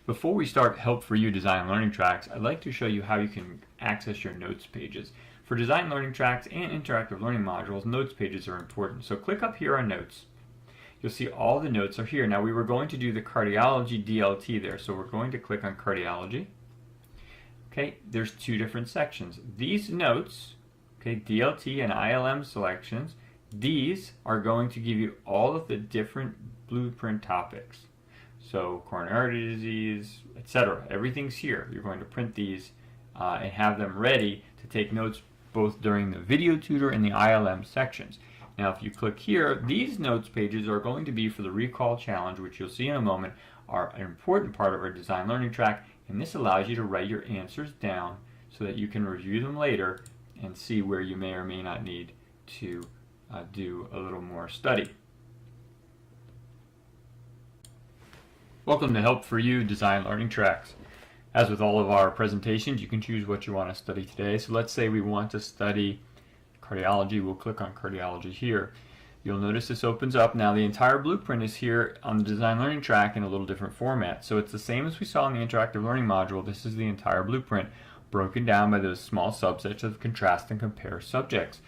Before we start Help for You Design Learning Tracks, I'd like to show you how you can access your notes pages. For design learning tracks and interactive learning modules, notes pages are important. So click up here on Notes. You'll see all the notes are here. Now we were going to do the Cardiology DLT there, so we're going to click on Cardiology. Okay, there's two different sections. These notes, okay, DLT and ILM selections, these are going to give you all of the different blueprint topics. So coronary artery disease, etc. Everything's here. You're going to print these and have them ready to take notes both during the video tutor and the ILM sections. Now if you click here, these notes pages are going to be for the recall challenge, which you'll see in a moment are an important part of our design learning track, and this allows you to write your answers down so that you can review them later and see where you may or may not need to do a little more study. Welcome to Help for You Design Learning Tracks. As with all of our presentations, you can choose what you want to study today. So let's say we want to study cardiology. We'll click on cardiology here. You'll notice this opens up. Now the entire blueprint is here on the design learning track in a little different format. So it's the same as we saw in the interactive learning module. This is the entire blueprint broken down by those small subsets of contrast and compare subjects.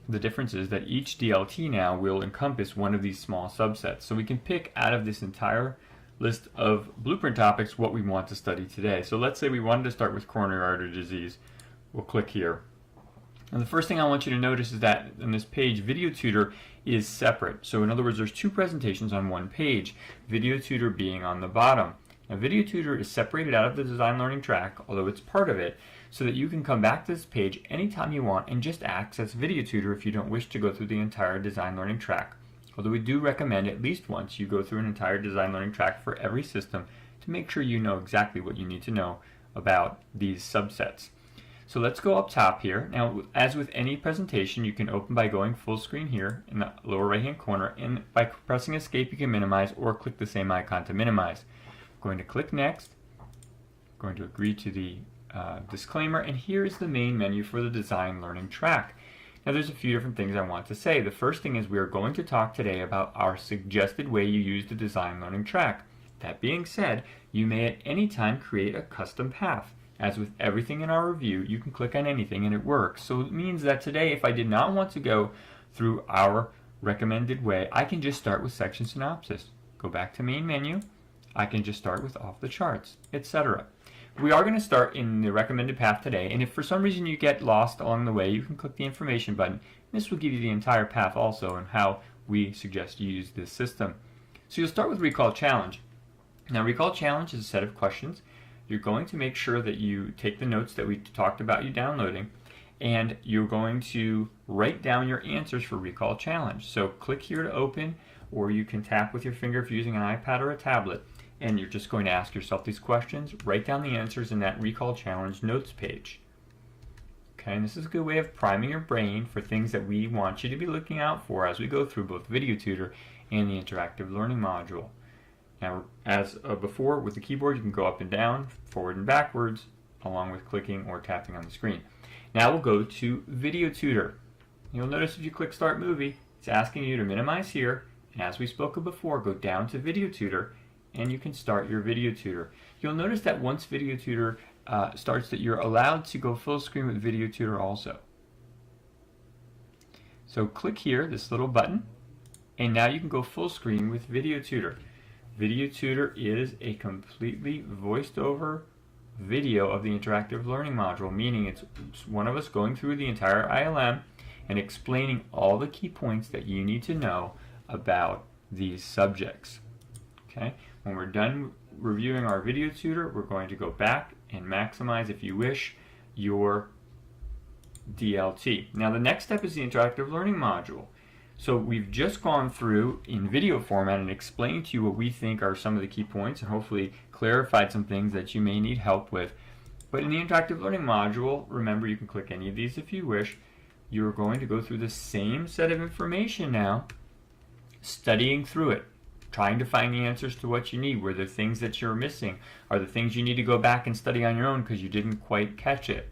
The difference is that each DLT now will encompass one of these small subsets. So we can pick out of this entire list of blueprint topics what we want to study today. So let's say we wanted to start with coronary artery disease. We'll click here. And the first thing I want you to notice is that in this page, Video Tutor is separate. So in other words, there's two presentations on one page, Video Tutor being on the bottom. Now Video Tutor is separated out of the design learning track, although it's part of it, so that you can come back to this page anytime you want and just access Video Tutor if you don't wish to go through the entire design learning track. Although we do recommend at least once you go through an entire design learning track for every system to make sure you know exactly what you need to know about these subsets. So let's go up top here. Now, as with any presentation, you can open by going full screen here in the lower right hand corner, and by pressing escape you can minimize or click the same icon to minimize. I'm going to click next, I'm going to agree to the disclaimer, and here is the main menu for the design learning track. Now there's a few different things I want to say. The first thing is we are going to talk today about our suggested way you use the design learning track. That being said, you may at any time create a custom path. As with everything in our review, you can click on anything and it works. So it means that today, if I did not want to go through our recommended way, I can just start with section synopsis. Go back to main menu. I can just start with off the charts, etc. We are going to start in the recommended path today, and if for some reason you get lost along the way, you can click the information button. This will give you the entire path also and how we suggest you use this system. So you'll start with Recall Challenge. Now Recall Challenge is a set of questions. You're going to make sure that you take the notes that we talked about you downloading, and you're going to write down your answers for Recall Challenge. So click here to open, or you can tap with your finger if you're using an iPad or a tablet, and you're just going to ask yourself these questions, write down the answers in that Recall Challenge notes page. Okay, and this is a good way of priming your brain for things that we want you to be looking out for as we go through both Video Tutor and the interactive learning module. Now, as before, with the keyboard, you can go up and down, forward and backwards, along with clicking or tapping on the screen. Now we'll go to Video Tutor. You'll notice if you click Start Movie, it's asking you to minimize here, and as we spoke of before, go down to Video Tutor, and you can start your Video Tutor. You'll notice that once Video Tutor starts that you're allowed to go full screen with Video Tutor also. So click here, this little button, and now you can go full screen with Video Tutor. Video Tutor is a completely voiced over video of the interactive learning module, meaning it's one of us going through the entire ILM and explaining all the key points that you need to know about these subjects. Okay? When we're done reviewing our Video Tutor, we're going to go back and maximize, if you wish, your DLT. Now the next step is the interactive learning module. So we've just gone through in video format and explained to you what we think are some of the key points and hopefully clarified some things that you may need help with. But in the interactive learning module, remember you can click any of these if you wish. You're going to go through the same set of information now, studying through it, trying to find the answers to what you need. Were there things that you're missing? Are there things you need to go back and study on your own because you didn't quite catch it?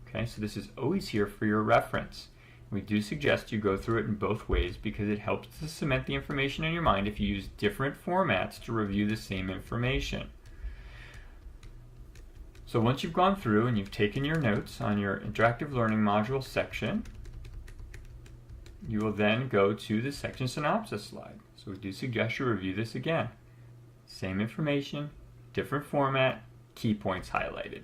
Okay, so this is always here for your reference. We do suggest you go through it in both ways because it helps to cement the information in your mind if you use different formats to review the same information. So once you've gone through and you've taken your notes on your interactive learning module section, you will then go to the section synopsis slide. So we do suggest you review this again. Same information, different format, key points highlighted.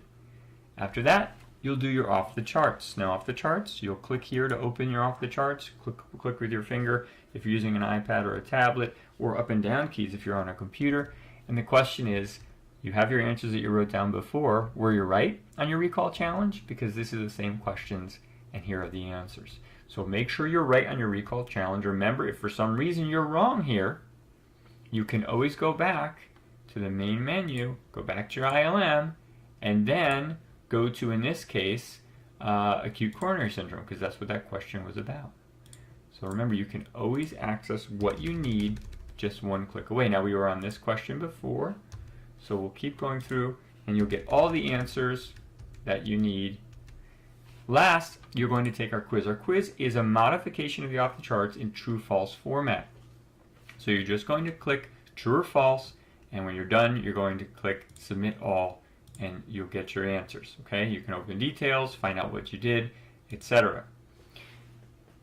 After that, you'll do your off the charts. Now off the charts, you'll click here to open your off the charts. Click with your finger if you're using an iPad or a tablet, or up and down keys if you're on a computer. And the question is, you have your answers that you wrote down before. Were you right on your recall challenge? Because this is the same questions and here are the answers. So make sure you're right on your recall challenge. Remember, if for some reason you're wrong here, you can always go back to the main menu, go back to your ILM, and then go to, in this case, acute coronary syndrome, because that's what that question was about. So remember, you can always access what you need just one click away. Now, we were on this question before, so we'll keep going through, and you'll get all the answers that you need. Last, you're going to take our quiz. Our quiz is a modification of the off the charts in true-false format. So you're just going to click true or false, and when you're done, you're going to click submit all, and you'll get your answers. Okay? You can open details, find out what you did, etc.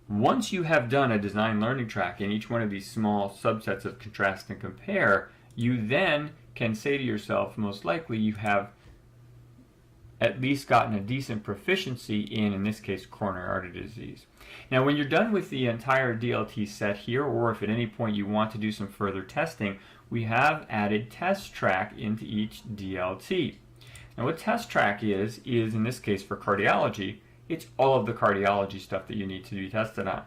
Once you have done a design learning track in each one of these small subsets of contrast and compare, you then can say to yourself, most likely you have at least gotten a decent proficiency in this case, coronary artery disease. Now, when you're done with the entire DLT set here, or if at any point you want to do some further testing, we have added test track into each DLT. Now, what test track is in this case for cardiology, it's all of the cardiology stuff that you need to be tested on.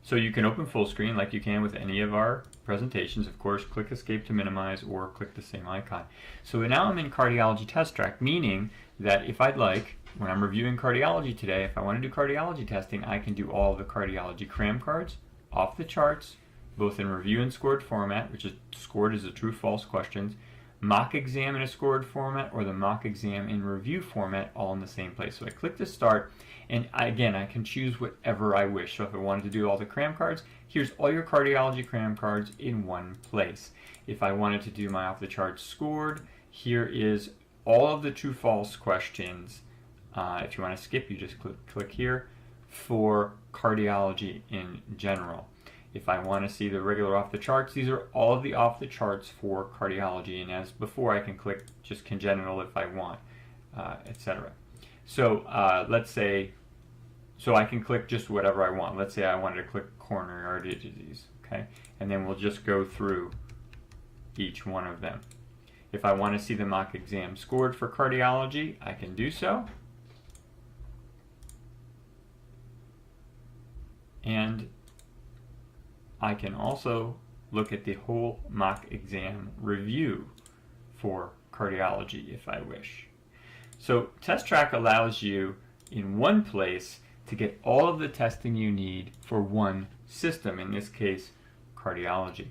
So you can open full screen like you can with any of our presentations. Of course, click escape to minimize or click the same icon. So now I'm in cardiology test track, meaning that if I'd like, when I'm reviewing cardiology today, if I want to do cardiology testing, I can do all of the cardiology cram cards, off the charts, both in review and scored format, which is scored as a true-false questions, mock exam in a scored format, or the mock exam in review format, all in the same place. So I click to start, and again, I can choose whatever I wish. So if I wanted to do all the cram cards, here's all your cardiology cram cards in one place. If I wanted to do my off the charts scored, here is all of the true-false questions. If you want to skip, you just click here for cardiology in general. If I want to see the regular off the charts, these are all of the off the charts for cardiology. And as before, I can click just congenital if I want, etc. So let's say, I can click just whatever I want. Let's say I wanted to click coronary artery disease, okay? And then we'll just go through each one of them. If I want to see the mock exam scored for cardiology, I can do so. And I can also look at the whole mock exam review for cardiology if I wish. So test track allows you in one place to get all of the testing you need for one system, in this case cardiology.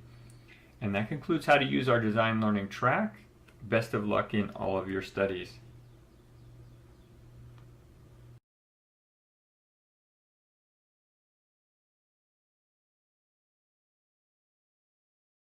And that concludes how to use our design learning track. Best of luck in all of your studies.